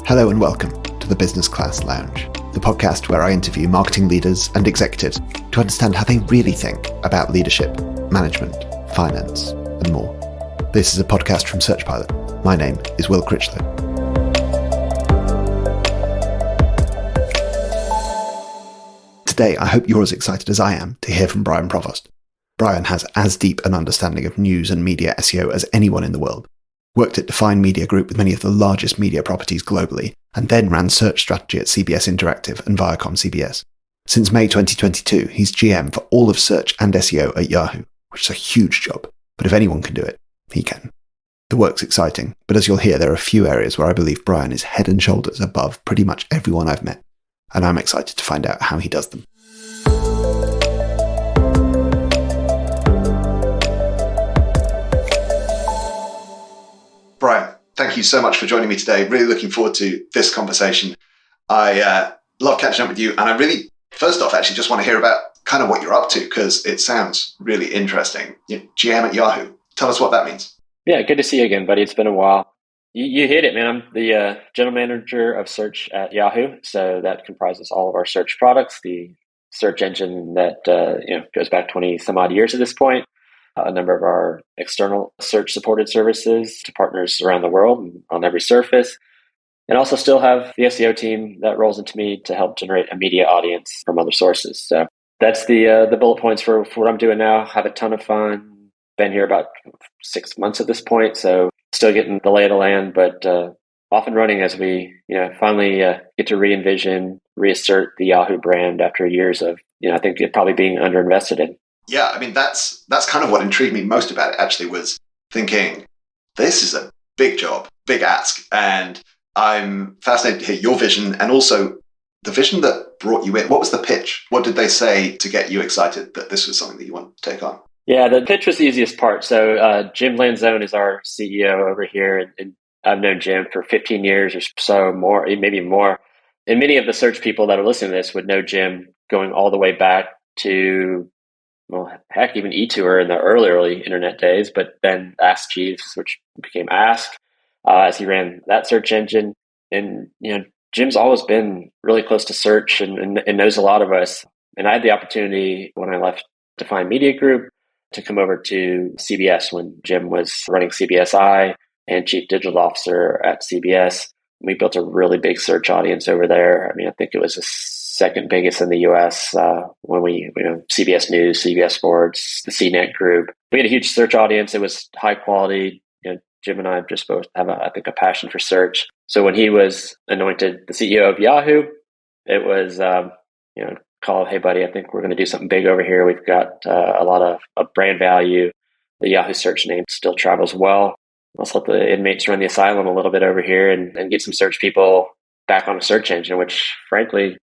Hello and welcome to the Business Class Lounge, the podcast where I interview marketing leaders and executives to understand how they really think about leadership, management, finance, and more. This is a podcast from Searchpilot. My name is Will Critchlow. Today, I hope you're as excited as I am to hear from Brian Provost. Brian has as deep an understanding of news and media SEO as anyone in the world. Worked at Define Media Group with many of the largest media properties globally, and then ran search strategy at CBS Interactive and ViacomCBS. Since May 2022, he's GM for all of search and SEO at Yahoo, which is a huge job, but if anyone can do it, he can. The work's exciting, but as you'll hear, there are a few areas where I believe Brian is head and shoulders above pretty much everyone I've met, and I'm excited to find out how he does them. Brian, thank you so much for joining me today. Really looking forward to this conversation. I love catching up with you. And I really, first off, actually just want to hear about kind of what you're up to, because it sounds really interesting. GM at Yahoo. Tell us what that means. Yeah, good to see you again, buddy. It's been a while. You hit it, man. I'm the general manager of search at Yahoo. So that comprises all of our search products, the search engine that goes back 20 some odd years at this point. A number of our external search supported services to partners around the world on every surface, and also still have the SEO team that rolls into me to help generate a media audience from other sources. So that's the bullet points for what I'm doing now. Have a ton of fun. Been here about 6 months at this point, so still getting the lay of the land, but off and running as we finally get to re-envision, reassert the Yahoo brand after years of I think it probably being underinvested in. Yeah, I mean, that's kind of what intrigued me most about it, actually, was thinking, this is a big job, big ask. And I'm fascinated to hear your vision and also the vision that brought you in. What was the pitch? What did they say to get you excited that this was something that you wanted to take on? Yeah, the pitch was the easiest part. So Jim Lanzone is our CEO over here. And I've known Jim for 15 years or so, more, maybe more. And many of the search people that are listening to this would know Jim going all the way back to even eTour in the early internet days, but then Ask Jeeves, which became Ask, as he ran that search engine. And, Jim's always been really close to search and knows a lot of us. And I had the opportunity when I left Define Media Group to come over to CBS when Jim was running CBSI and Chief Digital Officer at CBS. We built a really big search audience over there. I mean, I think it was the second biggest in the US when we, CBS News, CBS Sports, the CNET group. We had a huge search audience. It was high quality. Jim and I just both have, a passion for search. So when he was anointed the CEO of Yahoo, it was, called, hey, buddy, I think we're going to do something big over here. We've got a lot of brand value. The Yahoo search name still travels well. Let's let the inmates run the asylum a little bit over here and get some search people back on a search engine, which frankly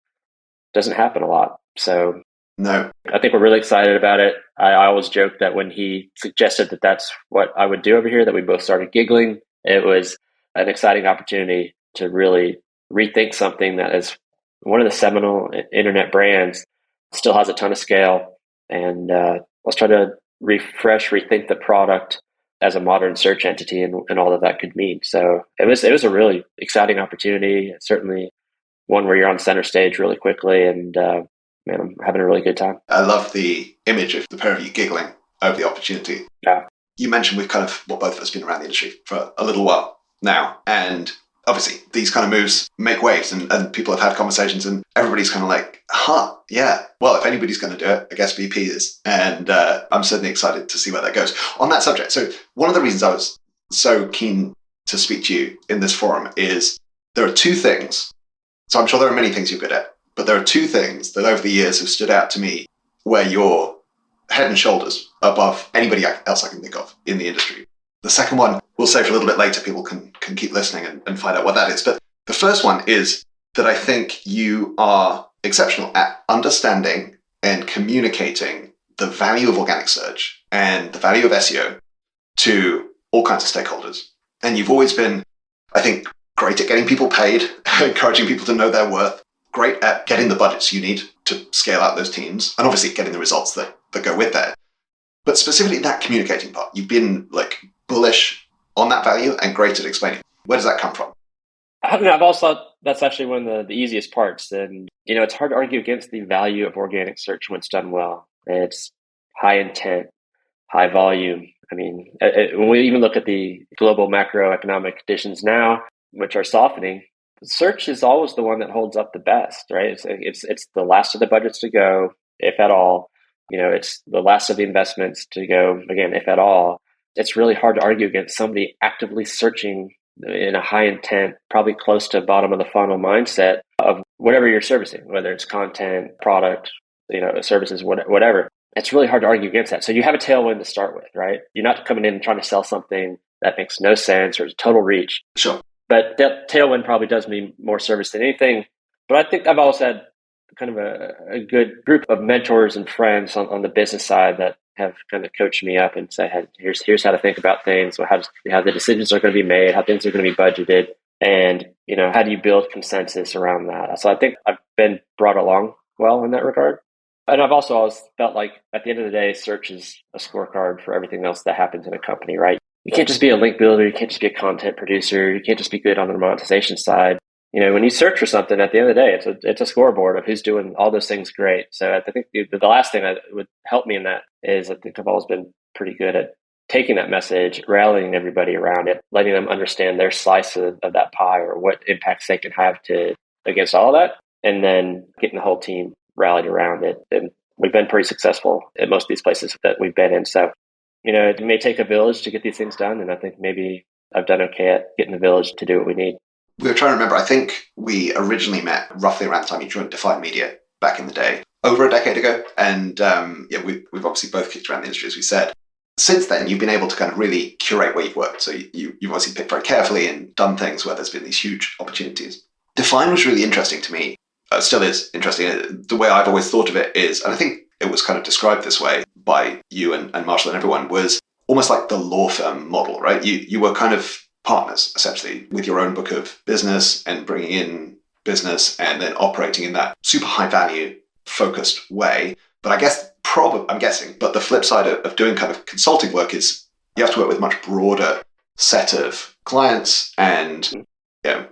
doesn't happen a lot. So no, I think we're really excited about it. I always joke that when he suggested that that's what I would do over here, that we both started giggling. It was an exciting opportunity to really rethink something that is one of the seminal internet brands, still has a ton of scale. And let's try to rethink the product as a modern search entity and all that could mean. So it was a really exciting opportunity. Certainly one where you're on center stage really quickly, and man, I'm having a really good time. I love the image of the pair of you giggling over the opportunity. Yeah. You mentioned we've kind of, both of us been around the industry for a little while now, and obviously these kind of moves make waves and people have had conversations and everybody's kind of like, yeah, well, if anybody's going to do it, I guess VP is. And I'm certainly excited to see where that goes. On that subject, so one of the reasons I was so keen to speak to you in this forum is there are two things. So I'm sure there are many things you're good at, but there are two things that over the years have stood out to me where you're head and shoulders above anybody else I can think of in the industry. The second one, we'll say for a little bit later, people can keep listening and find out what that is. But the first one is that I think you are exceptional at understanding and communicating the value of organic search and the value of SEO to all kinds of stakeholders. And you've always been, I think, great at getting people paid, encouraging people to know their worth, great at getting the budgets you need to scale out those teams, and obviously getting the results that go with that. But specifically that communicating part, you've been like bullish on that value and great at explaining. Where does that come from? I don't know. I've also thought that's actually one of the easiest parts. And, it's hard to argue against the value of organic search when it's done well. It's high intent, high volume. I mean, when we even look at the global macroeconomic conditions now, which are softening, search is always the one that holds up the best, right? It's the last of the budgets to go, if at all. It's the last of the investments to go, again, if at all. It's really hard to argue against somebody actively searching in a high intent, probably close to bottom of the funnel mindset of whatever you're servicing, whether it's content, product, services, whatever. It's really hard to argue against that. So you have a tailwind to start with, right? You're not coming in and trying to sell something that makes no sense or is total reach. Sure. But that tailwind probably does me more service than anything. But I think I've always had kind of a good group of mentors and friends on the business side that have kind of coached me up and say, hey, here's how to think about things, how the decisions are going to be made, how things are going to be budgeted, and how do you build consensus around that. So I think I've been brought along well in that regard. And I've also always felt like at the end of the day, search is a scorecard for everything else that happens in a company, right? You can't just be a link builder. You can't just be a content producer. You can't just be good on the monetization side. When you search for something, at the end of the day, it's a scoreboard of who's doing all those things great. So I think the last thing that would help me in that is I think I've always been pretty good at taking that message, rallying everybody around it, letting them understand their slice of that pie or what impacts they can have against all of that, and then getting the whole team rallied around it. And we've been pretty successful at most of these places that we've been in. So, it may take a village to get these things done. And I think maybe I've done okay at getting the village to do what we need. We were trying to remember, I think we originally met roughly around the time you joined Define Media back in the day, over a decade ago. And we've obviously both kicked around the industry, as we said. Since then, you've been able to kind of really curate where you've worked. So you've obviously picked very carefully and done things where there's been these huge opportunities. Define was really interesting to me. Still is interesting. The way I've always thought of it is, and I think it was kind of described this way by you and Marshall and everyone, was almost like the law firm model, right? You were kind of partners, essentially, with your own book of business and bringing in business and then operating in that super high value focused way. But I guess I'm guessing, but the flip side of doing kind of consulting work is you have to work with a much broader set of clients, and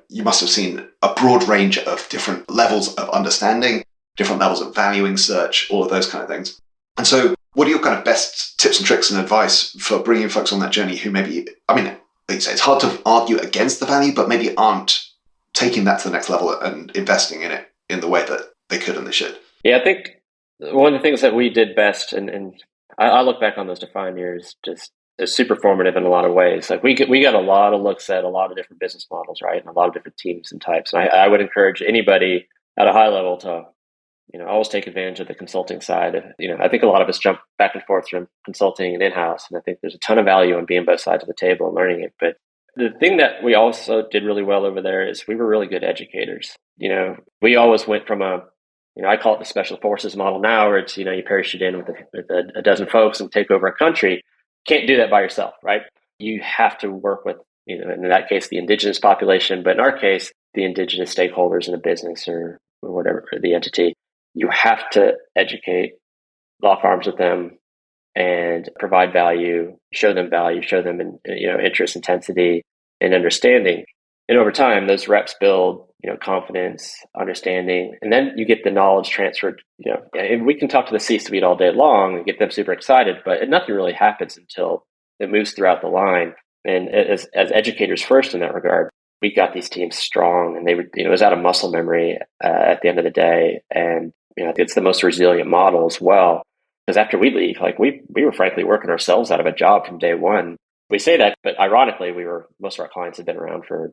you must have seen a broad range of different levels of understanding, different levels of valuing search, all of those kind of things. And so what are your kind of best tips and tricks and advice for bringing folks on that journey who maybe, like you say, it's hard to argue against the value, but maybe aren't taking that to the next level and investing in it in the way that they could and they should? Yeah, I think one of the things that we did best, and I look back on those Define years, just is super formative in a lot of ways. Like we got a lot of looks at a lot of different business models, right? And a lot of different teams and types. And I would encourage anybody at a high level to, always take advantage of the consulting side. I think a lot of us jump back and forth from consulting and in-house. And I think there's a ton of value in being both sides of the table and learning it. But the thing that we also did really well over there is we were really good educators. We always went from I call it the special forces model now, where it's, you parachute in with a dozen folks and take over a country. Can't do that by yourself, right? You have to work with, in that case, the indigenous population, but in our case, the indigenous stakeholders in a business or whatever, or the entity. You have to educate law firms with them and provide value, show them interest, intensity, and understanding. And over time, those reps build, confidence, understanding, and then you get the knowledge transferred. And we can talk to the C-suite all day long and get them super excited, but nothing really happens until it moves throughout the line. And as educators first in that regard, we got these teams strong, and they were, it was out of muscle memory at the end of the day. And it's the most resilient model as well, because after we leave, like we were frankly working ourselves out of a job from day one. We say that, but ironically, most of our clients have been around for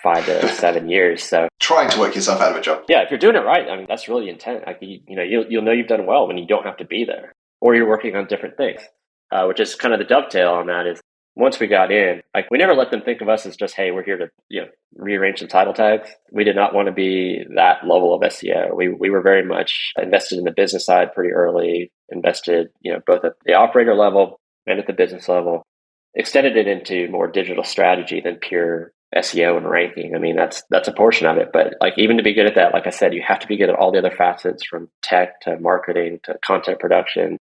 5 to 7 years. So trying to work yourself out of a job. Yeah, if you're doing it right, I mean, that's really intent. Like you'll know you've done well when you don't have to be there, or you're working on different things. Which is kind of the dovetail on that is once we got in, like we never let them think of us as just, hey, we're here to rearrange some title tags. We did not want to be that level of SEO. We were very much invested in the business side pretty early. Invested both at the operator level and at the business level. Extended it into more digital strategy than pure SEO and ranking. I mean, that's a portion of it. But like even to be good at that, like I said, you have to be good at all the other facets, from tech to marketing to content production,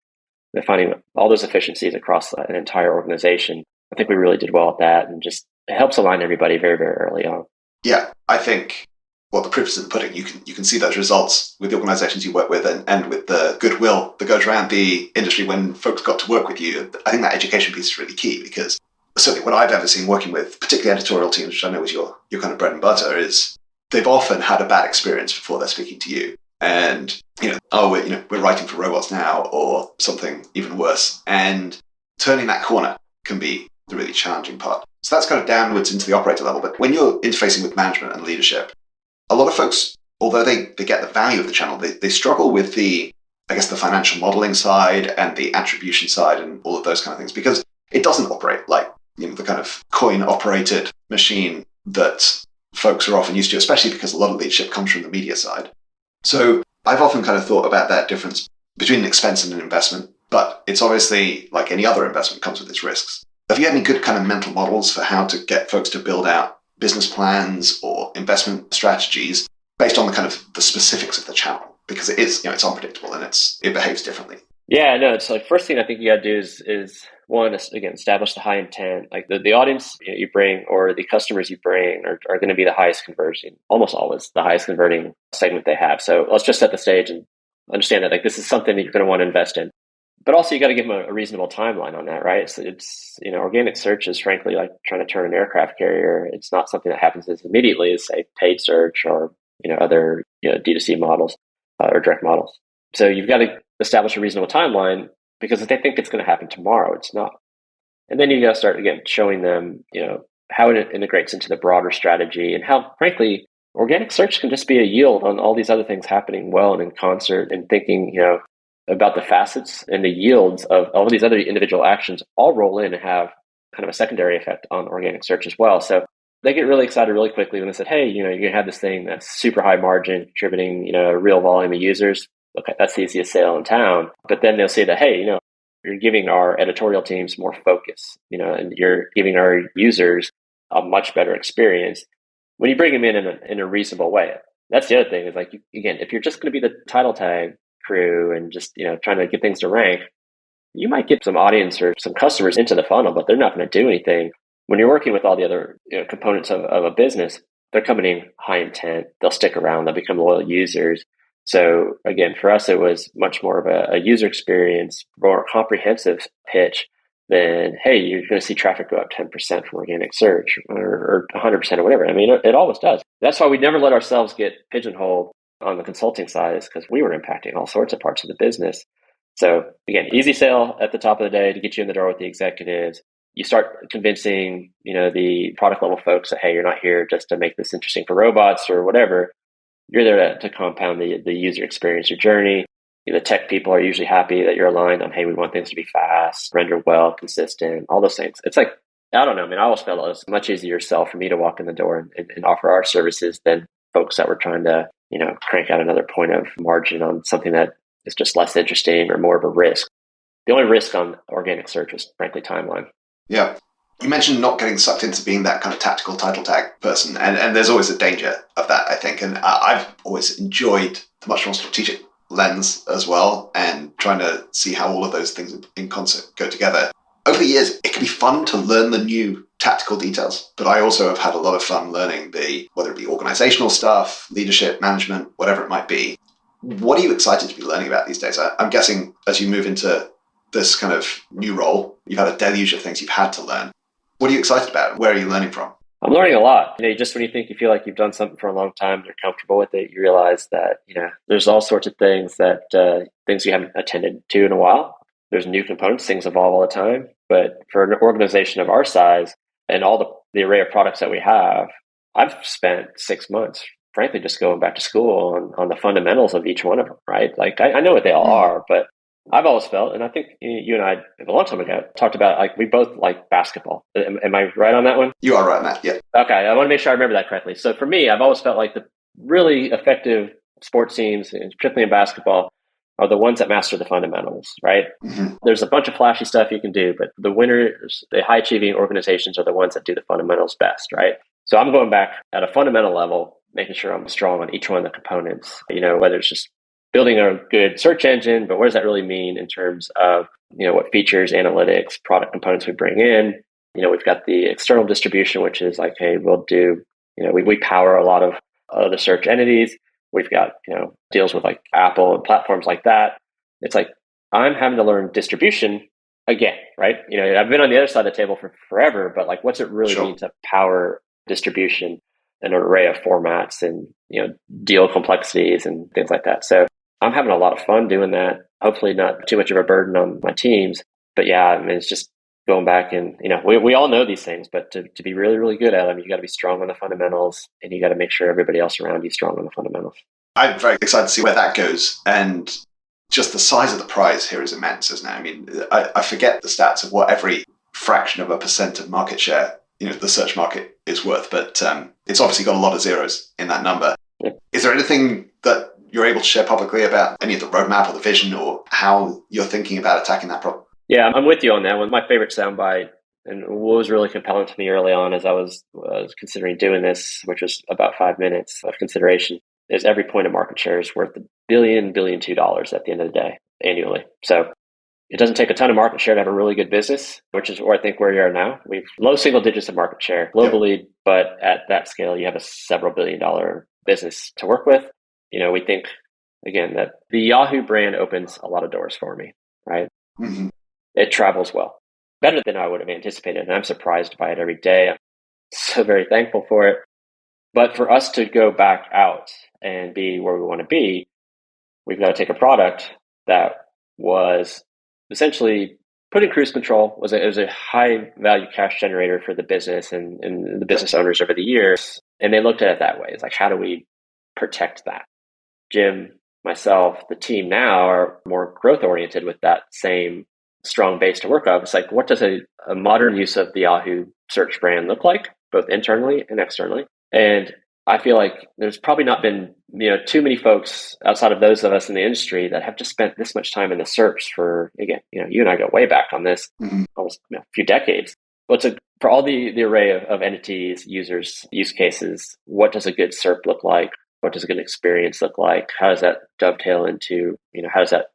and finding all those efficiencies across an entire organization. I think we really did well at that, and just it helps align everybody very, very early on. Yeah, I think the proof is in the pudding. You can see those results with the organizations you work with and with the goodwill that goes around the industry when folks got to work with you. I think that education piece is really key because certainly what I've ever seen working with, particularly editorial teams, which I know is your kind of bread and butter, is they've often had a bad experience before they're speaking to you. And, we're writing for robots now or something even worse. And turning that corner can be the really challenging part. So that's kind of downwards into the operator level. But when you're interfacing with management and leadership, a lot of folks, although they get the value of the channel, they struggle with the financial modeling side and the attribution side and all of those kind of things because it doesn't operate like the kind of coin operated machine that folks are often used to, especially because a lot of leadership comes from the media side. So I've often kind of thought about that difference between an expense and an investment, but it's obviously like any other investment comes with its risks. Have you had any good kind of mental models for how to get folks to build out business plans or investment strategies based on the kind of the specifics of the channel? Because it is, it's unpredictable and it behaves differently. Yeah, no, it's like first thing I think you got to do is one, again, establish the high intent. Like the audience you bring or the customers you bring are going to be the highest converting, almost always the highest converting segment they have. So let's just set the stage and understand that like this is something that you're going to want to invest in. But also you got to give them a reasonable timeline on that, right? So it's organic search is frankly like trying to turn an aircraft carrier. It's not something that happens as immediately as say paid search or other D2C models or direct models. So you've got to establish a reasonable timeline because if they think it's going to happen tomorrow, it's not. And then you got to start again showing them how it integrates into the broader strategy and how frankly organic search can just be a yield on all these other things happening well and in concert and thinking about the facets and the yields of all these other individual actions all roll in and have kind of a secondary effect on organic search as well. So they get really excited really quickly when they said, hey, you're going to have this thing that's super high margin, contributing, a real volume of users. Okay, that's the easiest sale in town. But then they'll say that, hey, you're giving our editorial teams more focus, and you're giving our users a much better experience when you bring them in a reasonable way. That's the other thing is like, again, if you're just going to be the title tag crew and just trying to get things to rank, you might get some audience or some customers into the funnel, but they're not going to do anything. When you're working with all the other components of a business, they're coming in high intent. They'll stick around. They'll become loyal users. So again, for us, it was much more of a user experience, more comprehensive pitch than, hey, you're going to see traffic go up 10% from organic search or 100% or whatever. I mean, it always does. That's why we never let ourselves get pigeonholed on the consulting side is because we were impacting all sorts of parts of the business. So again, easy sale at the top of the day to get you in the door with the executives. You start convincing, the product level folks that, hey, you're not here just to make this interesting for robots or whatever. You're there to compound the user experience, your journey. The tech people are usually happy that you're aligned on, hey, we want things to be fast, render well, consistent, all those things. It's like, I don't know. I mean, I always felt it was much easier sell for me to walk in the door and offer our services than folks that were trying to, crank out another point of margin on something that is just less interesting or more of a risk. The only risk on organic search was frankly timeline. Yeah. You mentioned not getting sucked into being that kind of tactical title tag person. And there's always a danger of that, I think. And I've always enjoyed the much more strategic lens as well and trying to see how all of those things in concert go together. Over the years, it can be fun to learn the new tactical details, but I also have had a lot of fun learning whether it be organizational stuff, leadership, management, whatever it might be. What are you excited to be learning about these days? I'm guessing as you move into this kind of new role, you've had a deluge of things you've had to learn. What are you excited about? Where are you learning from? I'm learning a lot. Just when you feel like you've done something for a long time, you're comfortable with it, you realize that, there's all sorts of things things you haven't attended to in a while. There's new components, things evolve all the time. But for an organization of our size and all the array of products that we have, I've spent 6 months, frankly, just going back to school on the fundamentals of each one of them, right? Like I know what they all are, but I've always felt, and I think you and I, a long time ago, talked about like we both like basketball. Am I right on that one? You are right on that, yeah. Okay, I want to make sure I remember that correctly. So for me, I've always felt like the really effective sports teams, and particularly in basketball, are the ones that master the fundamentals, right? Mm-hmm. There's a bunch of flashy stuff you can do, but the winners, the high-achieving organizations are the ones that do the fundamentals best, right? So I'm going back at a fundamental level, making sure I'm strong on each one of the components, whether it's just building a good search engine, but what does that really mean in terms of, what features, analytics, product components we bring in? We've got the external distribution, which is like, hey, we'll do we power a lot of other search entities. We've got, deals with like Apple and platforms like that. It's like, I'm having to learn distribution again, right? I've been on the other side of the table for forever, but like, what's it really Sure. mean to power distribution, an array of formats and, deal complexities and things like that. So I'm having a lot of fun doing that. Hopefully not too much of a burden on my teams, but yeah, I mean, it's just going back and, we all know these things, but to be really, really good at them, you got to be strong on the fundamentals and you got to make sure everybody else around you is strong on the fundamentals. I'm very excited to see where that goes. And just the size of the prize here is immense, isn't it? I mean, I forget the stats of what every fraction of a percent of market share, the search market is worth, but it's obviously got a lot of zeros in that number. Yeah. Is there anything that you're able to share publicly about any of the roadmap or the vision or how you're thinking about attacking that problem? Yeah, I'm with you on that one. My favorite soundbite and what was really compelling to me early on as I was considering doing this, which was about 5 minutes of consideration, is every point of market share is worth $1 billion, $2 billion at the end of the day annually. So it doesn't take a ton of market share to have a really good business, which is where I think where you are now. We've low single digits of market share globally, yep. But at that scale, you have a several $billion business to work with. We think, again, that the Yahoo brand opens a lot of doors for me, right? Mm-hmm. It travels well, better than I would have anticipated. And I'm surprised by it every day. I'm so very thankful for it. But for us to go back out and be where we want to be, we've got to take a product that was essentially put in cruise control. It was a high value cash generator for the business and the business owners over the years. And they looked at it that way. It's like, how do we protect that? Jim, myself, the team now are more growth oriented with that same strong base to work off. It's like, what does a modern use of the Yahoo search brand look like, both internally and externally? And I feel like there's probably not been, too many folks outside of those of us in the industry that have just spent this much time in the search for, again, you and I go way back on this, almost a few decades. But for all the array of entities, users, use cases, what does a good SERP look like? What does a good experience look like? How does that dovetail into, how does that,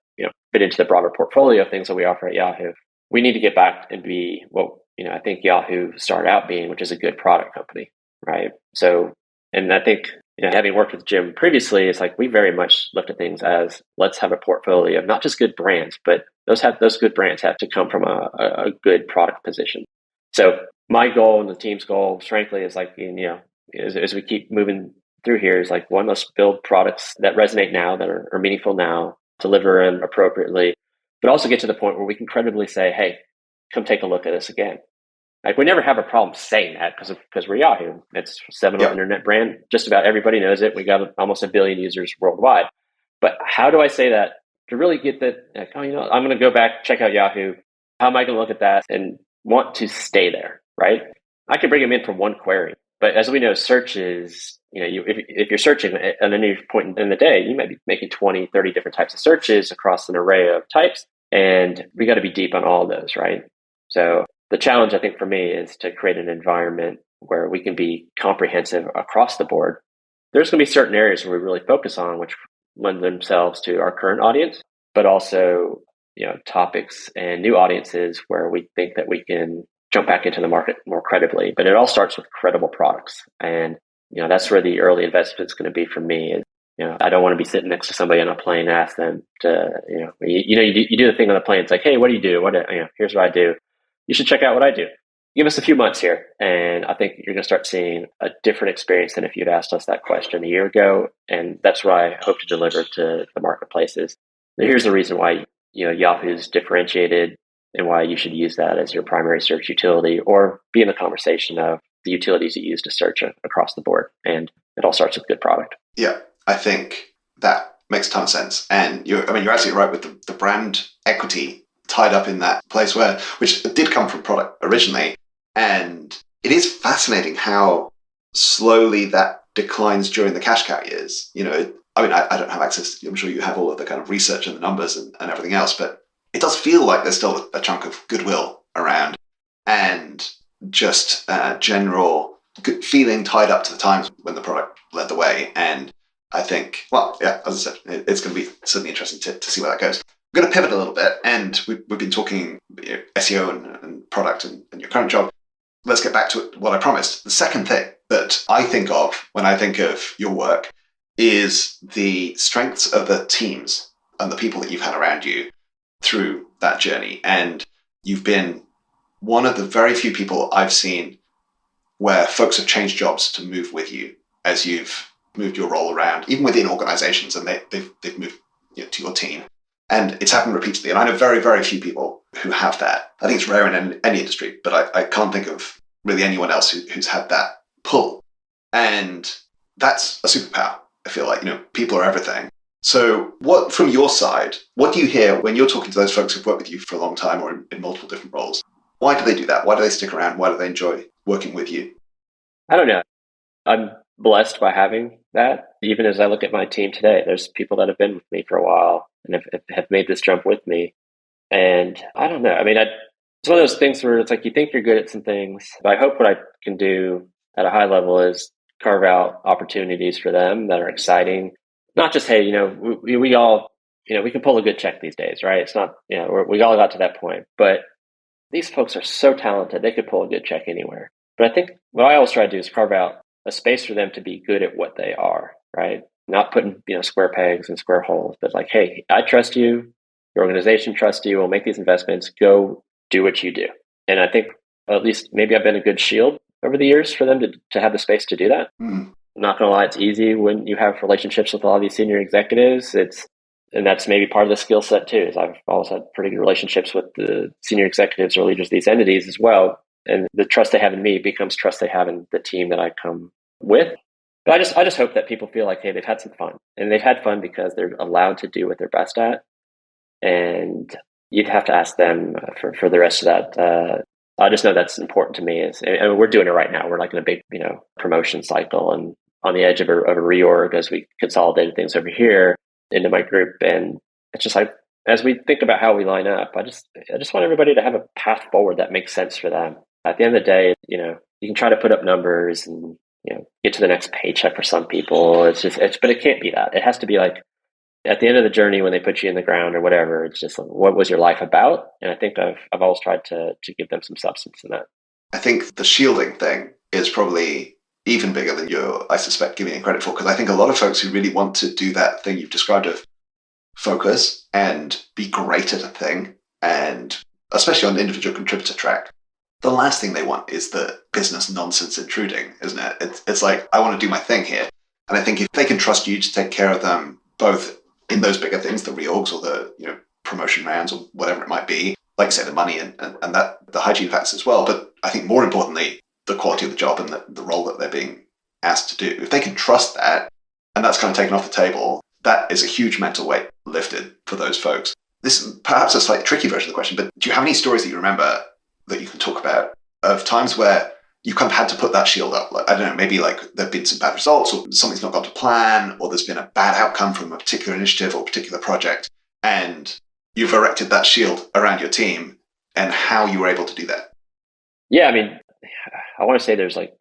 fit into the broader portfolio of things that we offer at Yahoo? We need to get back and be what, I think Yahoo started out being, which is a good product company, right? So, and I think, having worked with Jim previously, it's like we very much looked at things as let's have a portfolio of not just good brands, but those good brands have to come from a good product position. So my goal and the team's goal, frankly, is like, as we keep moving through here, is like, one, let's build products that resonate now, that are meaningful now, deliver them appropriately, but also get to the point where we can credibly say, hey, come take a look at this again. Like, we never have a problem saying that because we're Yahoo. It's a seminal internet brand. Just about everybody knows it. We got almost 1 billion users worldwide. But how do I say that to really get that? Like, I'm going to go back, check out Yahoo. How am I going to look at that and want to stay there, right? I can bring them in from one query. But as we know, search is, if you're searching at any point in the day, you might be making 20, 30 different types of searches across an array of types. And we got to be deep on all of those, right? So the challenge, I think, for me is to create an environment where we can be comprehensive across the board. There's going to be certain areas where we really focus on, which lend themselves to our current audience, but also, topics and new audiences where we think that we can jump back into the market more credibly. But it all starts with credible products. And, that's where the early investment is going to be for me. Is, I don't want to be sitting next to somebody on a plane and ask them to, you do the thing on the plane. It's like, hey, what do you do? Here's what I do. You should check out what I do. Give us a few months here. And I think you're going to start seeing a different experience than if you'd asked us that question a year ago. And that's what I hope to deliver to the marketplaces. And here's the reason why, Yahoo's differentiated and why you should use that as your primary search utility or be in the conversation of the utilities you use to search across the board. And it all starts with good product. Yeah, I think that makes a ton of sense. And you're absolutely right with the brand equity tied up in that place which did come from product originally. And it is fascinating how slowly that declines during the cash cow years. I don't have access to, I'm sure you have all of the kind of research and the numbers and everything else, but it does feel like there's still a chunk of goodwill around and just general good feeling tied up to the times when the product led the way. And I think, as I said, it's going to be certainly interesting to see where that goes. I'm going to pivot a little bit, and we've been talking SEO and product and your current job. Let's get back to what I promised. The second thing that I think of when I think of your work is the strengths of the teams and the people that you've had around you through that journey. And you've been one of the very few people I've seen where folks have changed jobs to move with you as you've moved your role around, even within organizations, and they've moved to your team. And it's happened repeatedly. And I know very, very few people who have that. I think it's rare in any industry, but I can't think of really anyone else who's had that pull. And that's a superpower. I feel like, people are everything. So what, from your side, what do you hear when you're talking to those folks who've worked with you for a long time or in multiple different roles? Why do they do that? Why do they stick around? Why do they enjoy working with you? I don't know. I'm blessed by having that. Even as I look at my team today, there's people that have been with me for a while and have made this jump with me. And I don't know. I mean, it's one of those things where it's like you think you're good at some things, but I hope what I can do at a high level is carve out opportunities for them that are exciting. Not just, hey, we all, we can pull a good check these days, right? It's not, we all got to that point, but these folks are so talented, they could pull a good check anywhere. But I think what I always try to do is carve out a space for them to be good at what they are, right? Not putting, square pegs and square holes, but like, hey, I trust you. Your organization trusts you. We'll make these investments. Go do what you do. And I think at least maybe I've been a good shield over the years for them to have the space to do that. Mm. I'm not going to lie, it's easy when you have relationships with a lot of these senior executives. And that's maybe part of the skill set too, is I've always had pretty good relationships with the senior executives or leaders of these entities as well. And the trust they have in me becomes trust they have in the team that I come with. But I just hope that people feel like, hey, they've had some fun. And they've had fun because they're allowed to do what they're best at. And you'd have to ask them for the rest of that. I just know that's important to me. And we're doing it right now. We're like in a big, promotion cycle and on the edge of a reorg as we consolidated things over here into my group. And it's just like, as we think about how we line up, I just want everybody to have a path forward that makes sense for them. At the end of the day, you can try to put up numbers and, get to the next paycheck for some people. But it can't be that. It has to be like at the end of the journey when they put you in the ground or whatever, it's just like, what was your life about? And I think I've always tried to give them some substance in that. I think the shielding thing is probably even bigger than you're, I suspect, giving it credit for, because I think a lot of folks who really want to do that thing you've described of focus and be great at a thing, and especially on the individual contributor track, the last thing they want is the business nonsense intruding, isn't it? It's like, I want to do my thing here. And I think if they can trust you to take care of them, both in those bigger things, the reorgs or the promotion rounds or whatever it might be, like I say, the money and that the hygiene factors as well. But I think more importantly, the quality of the job and the role that they're being asked to do. If they can trust that, and that's kind of taken off the table, that is a huge mental weight lifted for those folks. This is perhaps a slightly tricky version of the question, but do you have any stories that you remember that you can talk about of times where you kind of had to put that shield up? Like, I don't know, maybe like there've been some bad results or something's not gone to plan, or there's been a bad outcome from a particular initiative or particular project, and you've erected that shield around your team, and how you were able to do that. Yeah, I mean, I want to say there's like,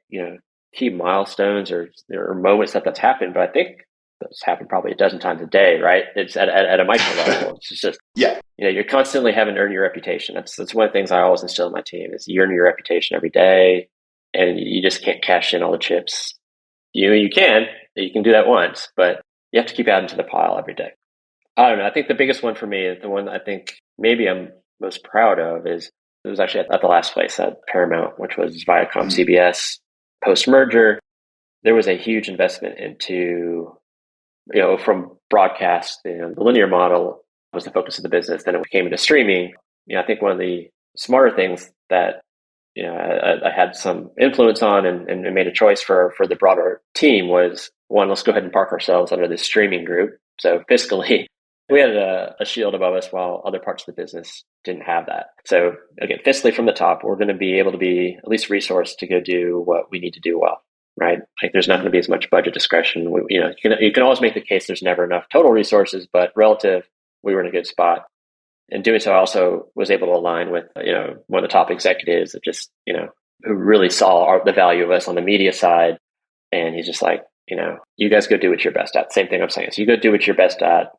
key milestones or there are moments that's happened, but I think that's happened probably a dozen times a day, right? It's at a micro level. It's just, yeah. You're constantly having to earn your reputation. That's one of the things I always instill in my team is you earn your reputation every day, and you just can't cash in all the chips. You can do that once, but you have to keep adding to the pile every day. I don't know. I think the biggest one for me, the one I think maybe I'm most proud of, is it was actually at the last place at Paramount, which was ViacomCBS. Post-merger, there was a huge investment into, from broadcast, the linear model was the focus of the business. Then it came into streaming. I think one of the smarter things that I had some influence on and made a choice for the broader team was, one, let's go ahead and park ourselves under this streaming group. So fiscally, we had a shield above us while other parts of the business didn't have that. So again, fiscally from the top, we're going to be able to be at least resourced to go do what we need to do well, right? Like there's not going to be as much budget discretion. You can always make the case there's never enough total resources, but relative, we were in a good spot. And doing so, I also was able to align with, one of the top executives that just, who really saw the value of us on the media side. And he's just like, you guys go do what you're best at. Same thing I'm saying. So you go do what you're best at.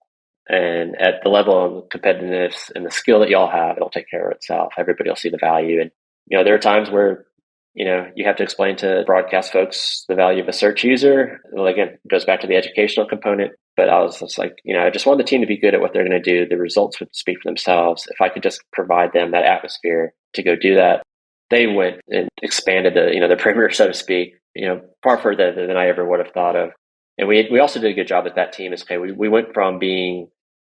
And at the level of competitiveness and the skill that y'all have, it'll take care of itself. Everybody will see the value. And, there are times where you have to explain to broadcast folks the value of a search user. Well, again, it goes back to the educational component. But I was just like, I just want the team to be good at what they're going to do. The results would speak for themselves. If I could just provide them that atmosphere to go do that, they went and expanded the perimeter, so to speak, far further than I ever would have thought of. And we also did a good job at that team. Is okay. We went from being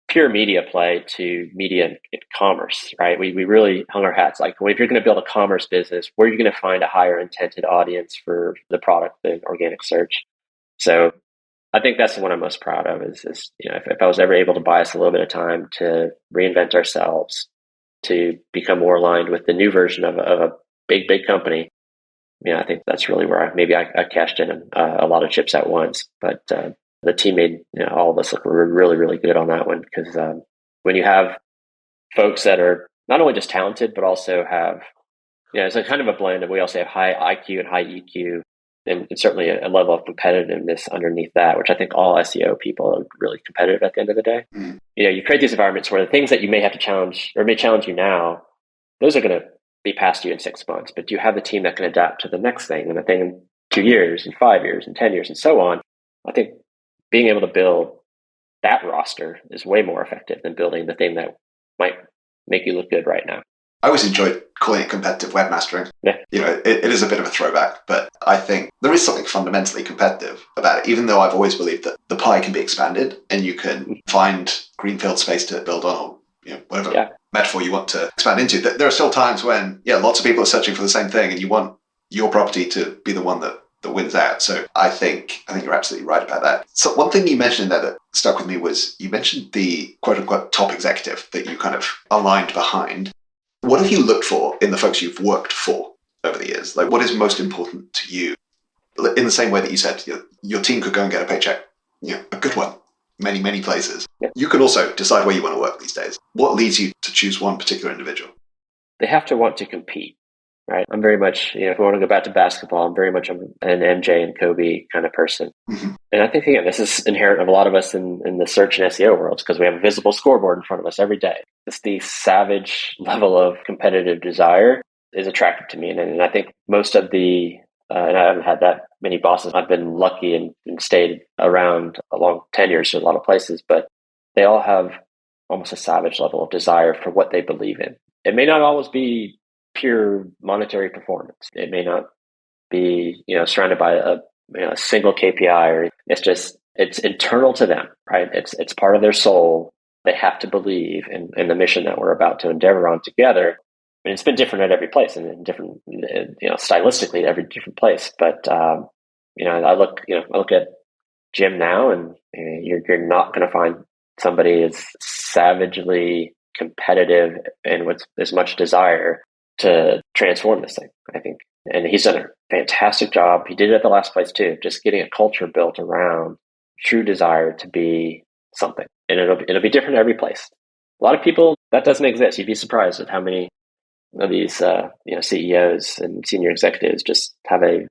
pure media play to media and commerce, right? We really hung our hats. Like, if you're going to build a commerce business, where are you going to find a higher intended audience for the product than organic search? So I think that's the one I'm most proud of is if I was ever able to buy us a little bit of time to reinvent ourselves, to become more aligned with the new version of a big company, I think that's really where I cashed in a lot of chips at once. But the team made all of us look really, really good on that one, because when you have folks that are not only just talented, but also have, it's a kind of a blend, and we also have high IQ and high EQ, and certainly a level of competitiveness underneath that, which I think all SEO people are really competitive at the end of the day. Mm. You create these environments where the things that you may have to challenge or may challenge you now, those are going to be past you in 6 months, but you have the team that can adapt to the next thing and the thing in 2 years and 5 years and 10 years and so on. I think being able to build that roster is way more effective than building the thing that might make you look good right now. I always enjoyed calling it competitive webmastering. Yeah. It is a bit of a throwback, but I think there is something fundamentally competitive about it, even though I've always believed that the pie can be expanded and you can find greenfield space to build on, or whatever metaphor you want to expand into. There are still times when, lots of people are searching for the same thing and you want your property to be the one that wins out. So I think you're absolutely right about that. So one thing you mentioned in there that stuck with me was you mentioned the quote unquote top executive that you kind of aligned behind. What have you looked for in the folks you've worked for over the years? Like, what is most important to you? In the same way that you said, your team could go and get a paycheck, a good one, many, many places. Yeah. You could also decide where you want to work these days. What leads you to choose one particular individual? They have to want to compete, right? I'm very much, if we want to go back to basketball, I'm very much an MJ and Kobe kind of person. Mm-hmm. And I think, again, this is inherent of a lot of us in the search and SEO worlds, because we have a visible scoreboard in front of us every day. It's the savage level of competitive desire is attractive to me. And I think most of and I haven't had that many bosses. I've been lucky and stayed around a long tenures in a lot of places, but they all have almost a savage level of desire for what they believe in. It may not always be pure monetary performance. It may not be, surrounded by a single KPI, or it's internal to them, right? It's part of their soul. They have to believe in the mission that we're about to endeavor on together. And it's been different at every place and different, stylistically at every different place. But, I look at Jim now, and you're not going to find somebody as savagely competitive and with as much desire to transform this thing, I think. And he's done a fantastic job. He did it at the last place too, just getting a culture built around true desire to be something. And it'll be different every place. A lot of people, that doesn't exist. You'd be surprised at how many of these CEOs and senior executives just have a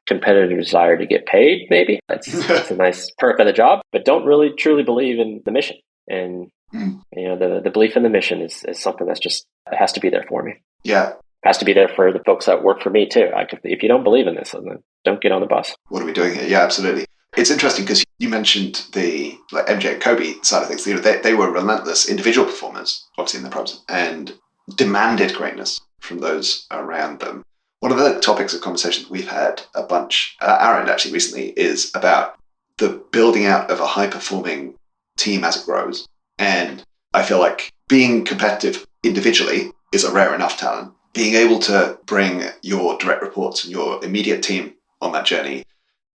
competitive desire to get paid. Maybe that's a nice perk of the job, but don't really truly believe in the mission. And the belief in the mission is something that's just, it has to be there for me. Yeah. It has to be there for the folks that work for me too. If you don't believe in this, then don't get on the bus. What are we doing here? Yeah, absolutely. It's interesting because you mentioned the MJ and Kobe side of things. They were relentless individual performers, obviously in the pros, and demanded greatness from those around them. One of the topics of conversation that we've had a bunch at our end actually recently is about the building out of a high-performing team as it grows. And I feel like being competitive individually is a rare enough talent. Being able to bring your direct reports and your immediate team on that journey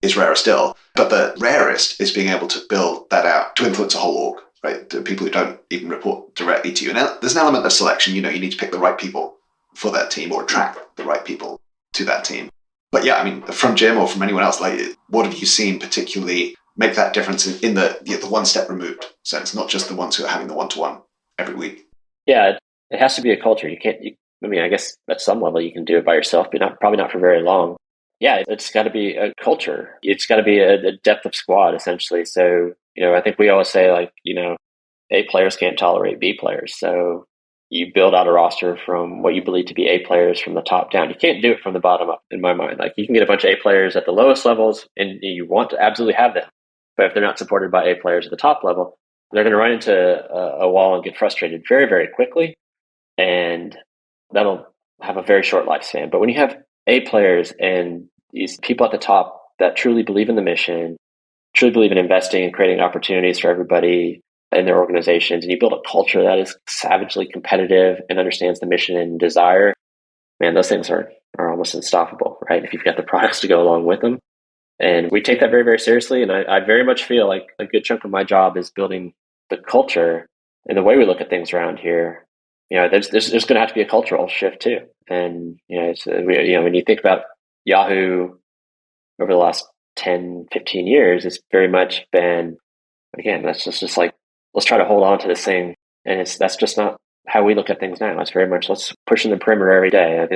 is rarer still. But the rarest is being able to build that out to influence a whole org, right? The people who don't even report directly to you. And there's an element of selection. You need to pick the right people for that team or attract the right people to that team. But yeah, I mean, from Jim or from anyone else, what have you seen particularly make that difference in the one step removed sense, not just the ones who are having the one-to-one every week? Yeah, it has to be a culture. I guess at some level you can do it by yourself, but probably not for very long. Yeah, it's got to be a culture. It's got to be a depth of squad, essentially. So, I think we always say A players can't tolerate B players. So you build out a roster from what you believe to be A players from the top down. You can't do it from the bottom up, in my mind. Like, you can get a bunch of A players at the lowest levels, and you want to absolutely have them. But if they're not supported by A players at the top level, they're going to run into a wall and get frustrated very, very quickly. And that'll have a very short lifespan. But when you have A players and these people at the top that truly believe in the mission, truly believe in investing and creating opportunities for everybody in their organizations, and you build a culture that is savagely competitive and understands the mission and desire, man, those things are almost unstoppable, right? If you've got the products to go along with them. And we take that very, very seriously. And I very much feel like a good chunk of my job is building the culture and the way we look at things around here. There's going to have to be a cultural shift too. And, when you think about Yahoo over the last 10, 15 years, it's very much been, again, that's just like, let's try to hold on to this thing. And that's just not how we look at things now. It's very much, let's push in the perimeter every day.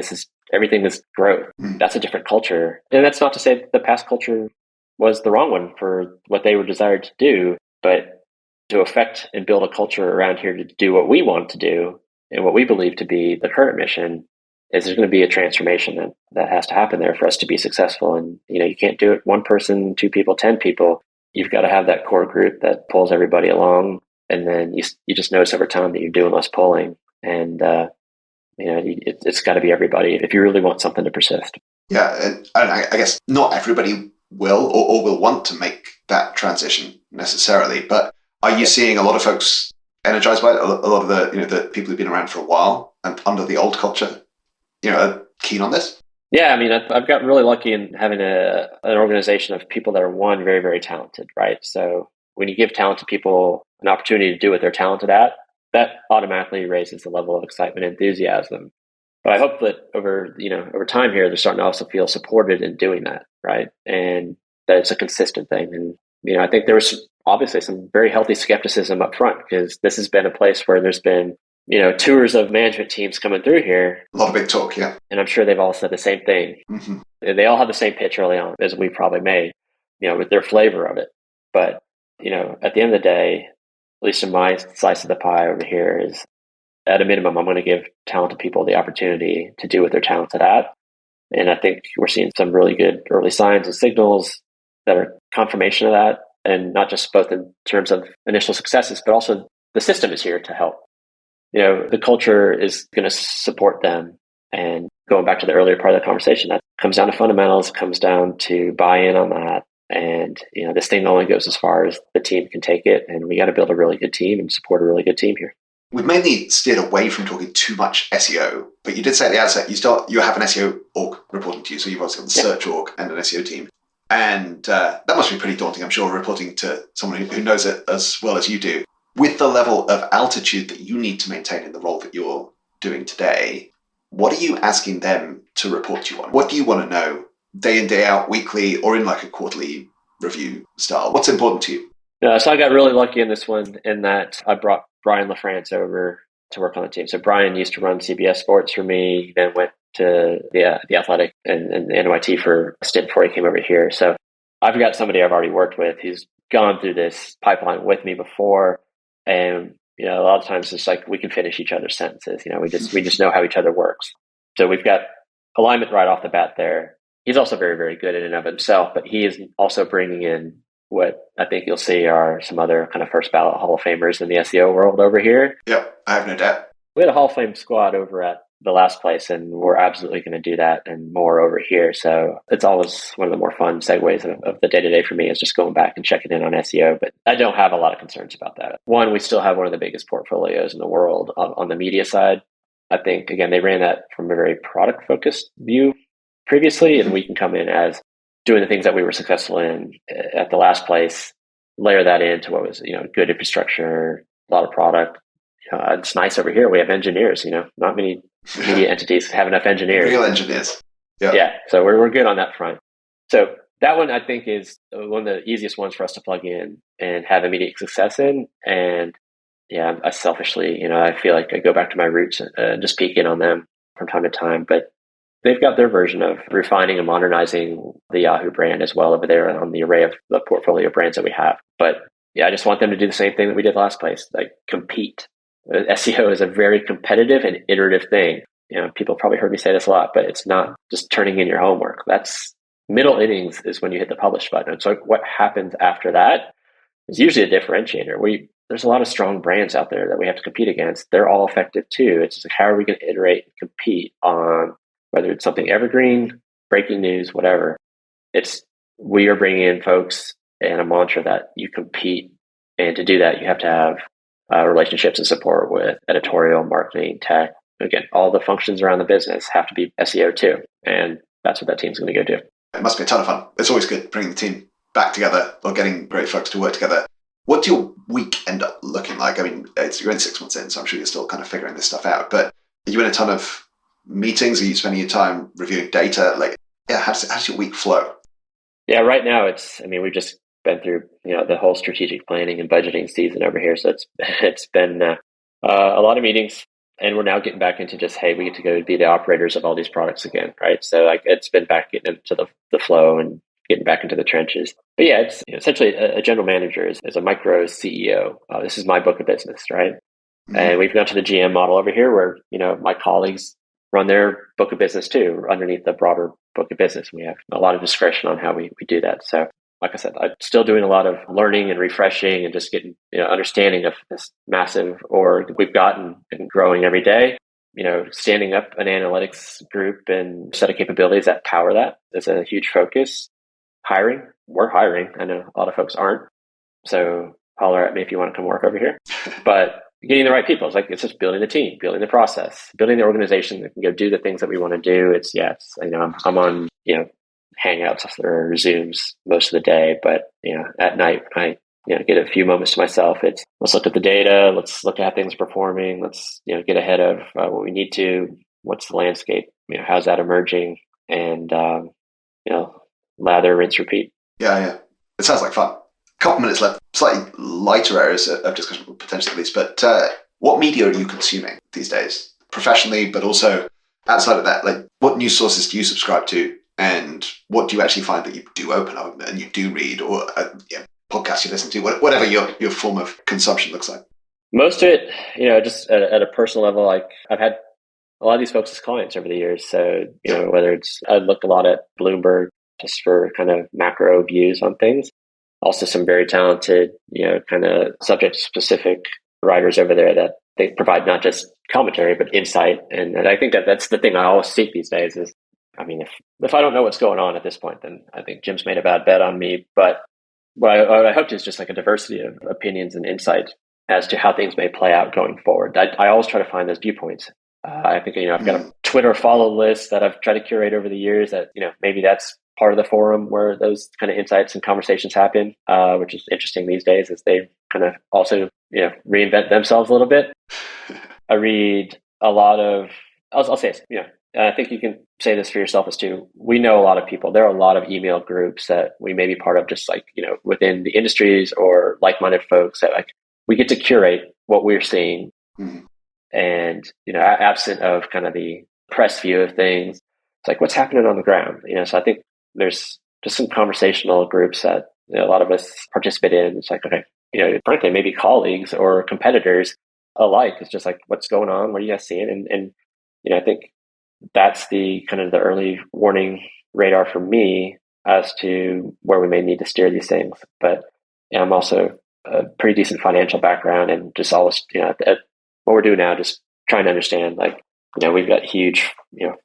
Everything is growth. That's a different culture. And that's not to say that the past culture was the wrong one for what they were desired to do, but to affect and build a culture around here to do what we want to do and what we believe to be the current mission, is there's going to be a transformation that has to happen there for us to be successful. And, you can't do it one person, two people, 10 people. You've got to have that core group that pulls everybody along. And then you just notice over time that you're doing less pulling. And, it's got to be everybody if you really want something to persist. Yeah. And I guess not everybody will or will want to make that transition necessarily. But are you seeing a lot of folks energized by it? A lot of the people who've been around for a while and under the old culture, are keen on this? Yeah, I mean, I've gotten really lucky in having an organization of people that are, one, very, very talented, right? So when you give talented people an opportunity to do what they're talented at, that automatically raises the level of excitement and enthusiasm. But I hope that over time here, they're starting to also feel supported in doing that, right? And that it's a consistent thing. And, I think there was obviously some very healthy skepticism up front, because this has been a place where there's been tours of management teams coming through here. A lot of big talk, yeah. And I'm sure they've all said the same thing. Mm-hmm. They all have the same pitch early on, as we probably made, with their flavor of it. But, at the end of the day, at least in my slice of the pie over here, is at a minimum, I'm going to give talented people the opportunity to do what they're talented at. And I think we're seeing some really good early signs and signals that are confirmation of that. And not just both in terms of initial successes, but also the system is here to help. The culture is going to support them. And going back to the earlier part of the conversation, that comes down to fundamentals, comes down to buy-in on that. And, this thing only goes as far as the team can take it. And we got to build a really good team and support a really good team here. We've mainly steered away from talking too much SEO, but you did say at the outset, you have an SEO org reporting to you. So you've also got the search org and an SEO team. And that must be pretty daunting, I'm sure, reporting to someone who knows it as well as you do. With the level of altitude that you need to maintain in the role that you're doing today, what are you asking them to report to you on? What do you want to know day in, day out, weekly, or in like a quarterly review style? What's important to you? So I got really lucky in this one in that I brought Brian LaFrance over to work on the team. So Brian used to run CBS Sports for me, then went to the Athletic and the NYT for a stint before he came over here. So I've got somebody I've already worked with who's gone through this pipeline with me before. And, a lot of times it's like we can finish each other's sentences. We just know how each other works. So we've got alignment right off the bat there. He's also very, very good in and of himself, but he is also bringing in what I think you'll see are some other kind of first ballot Hall of Famers in the SEO world over here. Yep, I have no doubt. We had a Hall of Fame squad over at the last place, and we're absolutely going to do that and more over here. So it's always one of the more fun segues of the day-to-day for me, is just going back and checking in on SEO. But I don't have a lot of concerns about that. One, we still have one of the biggest portfolios in the world on the media side. I think, again, they ran that from a very product-focused view previously, and we can come in as doing the things that we were successful in at the last place, layer that into what was, good infrastructure, a lot of product. It's nice over here. We have engineers, not many media entities have enough engineers. Real engineers. Yeah. So we're good on that front. So that one, I think, is one of the easiest ones for us to plug in and have immediate success in. And yeah, I selfishly, I feel like I go back to my roots and just peek in on them from time to time. But they've got their version of refining and modernizing the Yahoo brand as well over there on the array of the portfolio brands that we have. But yeah, I just want them to do the same thing that we did last place, like compete SEO is a very competitive and iterative thing. People probably heard me say this a lot, but it's not just turning in your homework. That's middle innings is when you hit the publish button. So what happens after that is usually a differentiator. There's a lot of strong brands out there that we have to compete against. They're all effective too. It's just like, how are we going to iterate and compete on whether it's something evergreen, breaking news, whatever. We are bringing in folks and a mantra that you compete. And to do that, you have to have relationships and support with editorial, marketing, tech. Again, all the functions around the business have to be SEO too. And that's what that team's going to go do. It must be a ton of fun. It's always good bringing the team back together or getting great folks to work together. What's your week end up looking like? I mean, you're only 6 months in, so I'm sure you're still kind of figuring this stuff out. But are you in a ton of meetings? Are you spending your time reviewing data? How does your week flow? Yeah, right now we've just been through the whole strategic planning and budgeting season over here. So it's been a lot of meetings, and we're now getting back into just, hey, we get to go be the operators of all these products again, right? So it's been back getting into the flow and getting back into the trenches. But yeah, it's essentially a general manager is a micro CEO. This is my book of business, right? Mm-hmm. And we've gone to the GM model over here where my colleagues run their book of business too, underneath the broader book of business. We have a lot of discretion on how we do that. So like I said, I'm still doing a lot of learning and refreshing and just getting understanding of this massive org we've gotten and growing every day. Standing up an analytics group and set of capabilities that power that is a huge focus. Hiring, we're hiring. I know a lot of folks aren't. So holler at me if you want to come work over here. But getting the right people, it's just building the team, building the process, building the organization that can go do the things that we want to do. I'm on, Hangouts or Zooms most of the day, but at night I get a few moments to myself. Let's look at the data, let's look at how things are performing, let's get ahead of what we need to. What's the landscape? How's that emerging? And lather, rinse, repeat. Yeah. It sounds like fun. Couple minutes left. Slightly lighter areas of discussion, potentially at least. But what media are you consuming these days, professionally, but also outside of that? What news sources do you subscribe to? And what do you actually find that you do open up and you do read, or podcasts you listen to, whatever your form of consumption looks like? Most of it, just at a personal level, I've had a lot of these folks as clients over the years. So, whether I look a lot at Bloomberg just for kind of macro views on things. Also some very talented, kind of subject specific writers over there that they provide not just commentary, but insight. And I think that's the thing I always seek these days is, if I don't know what's going on at this point, then I think Jim's made a bad bet on me. But what I hoped is just a diversity of opinions and insight as to how things may play out going forward. I always try to find those viewpoints. I think, I've got a Twitter follow list that I've tried to curate over the years that, maybe that's part of the forum where those kind of insights and conversations happen, which is interesting these days as they kind of also, reinvent themselves a little bit. I read a lot of, I'll say this, I think you can say this for yourself as too. We know a lot of people. There are a lot of email groups that we may be part of just within the industries or like-minded folks that we get to curate what we're seeing. Mm-hmm. And, absent of kind of the press view of things, it's what's happening on the ground, so I think there's just some conversational groups that a lot of us participate in. It's okay, frankly, maybe colleagues or competitors alike. It's just what's going on? What are you guys seeing? And I think that's the kind of the early warning radar for me as to where we may need to steer these things. But I'm also a pretty decent financial background and just always, at what we're doing now, just trying to understand, we've got huge,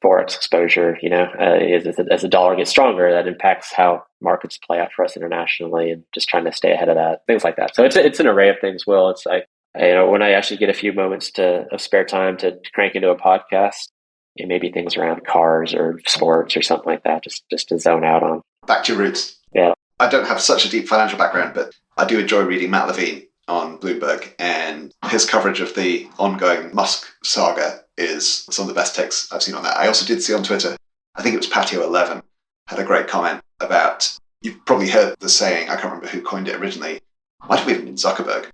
Forex exposure, as the dollar gets stronger, that impacts how markets play out for us internationally and just trying to stay ahead of that, things like that. So it's an array of things, Will. It's when I actually get a few moments of spare time to crank into a podcast, maybe things around cars or sports or something like that, just to zone out on. Back to your roots. Yeah. I don't have such a deep financial background, but I do enjoy reading Matt Levine on Bloomberg, and his coverage of the ongoing Musk saga is some of the best takes I've seen on that. I also did see on Twitter, I think it was Patio 11, had a great comment about, you've probably heard the saying, I can't remember who coined it originally, might have even been Zuckerberg,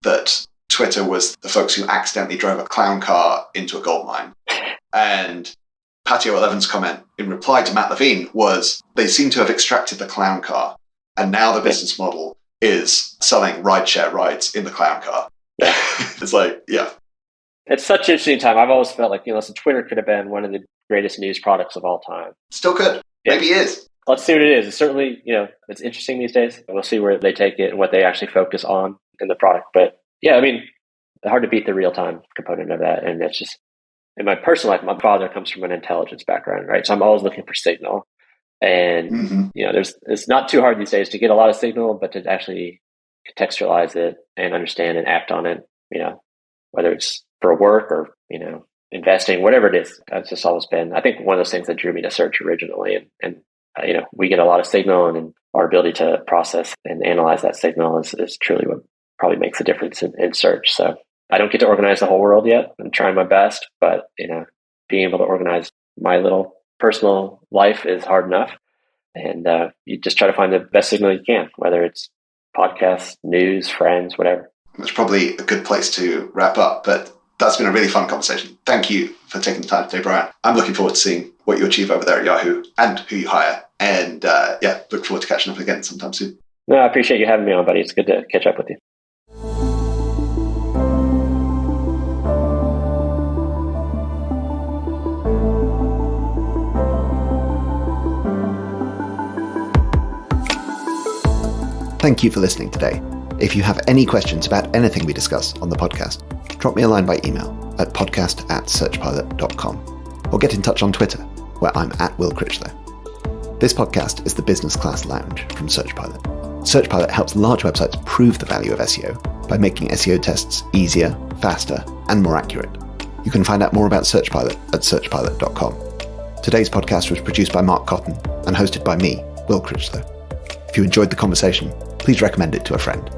that Twitter was the folks who accidentally drove a clown car into a gold mine. And Patio 11's comment in reply to Matt Levine was, they seem to have extracted the clown car, and now the business model is selling rideshare rides in the clown car. It's like, yeah. It's such an interesting time. I've always felt like, so Twitter could have been one of the greatest news products of all time. Still could. Yeah. Maybe it is. Let's see what it is. It's certainly, it's interesting these days. We'll see where they take it and what they actually focus on in the product. But yeah, I mean, hard to beat the real-time component of that. And it's just, in my personal life, my father comes from an intelligence background, right? So I'm always looking for signal. And, it's not too hard these days to get a lot of signal, but to actually contextualize it and understand and act on it, whether it's for work or, investing, whatever it is. That's just always been, I think, one of those things that drew me to search originally. And we get a lot of signal, and our ability to process and analyze that signal is truly what probably makes a difference in search. So I don't get to organize the whole world yet. I'm trying my best, but, being able to organize my little personal life is hard enough. And you just try to find the best signal you can, whether it's podcasts, news, friends, whatever. That's probably a good place to wrap up, but that's been a really fun conversation. Thank you for taking the time today, Brian. I'm looking forward to seeing what you achieve over there at Yahoo and who you hire. And look forward to catching up again sometime soon. No, I appreciate you having me on, buddy. It's good to catch up with you. Thank you for listening today. If you have any questions about anything we discuss on the podcast, drop me a line by email at podcast@searchpilot.com or get in touch on Twitter, where I'm @Will Critchlow. This podcast is the Business Class Lounge from SearchPilot. SearchPilot helps large websites prove the value of SEO by making SEO tests easier, faster, and more accurate. You can find out more about SearchPilot at searchpilot.com. Today's podcast was produced by Mark Cotton and hosted by me, Will Critchlow. If you enjoyed the conversation, please recommend it to a friend.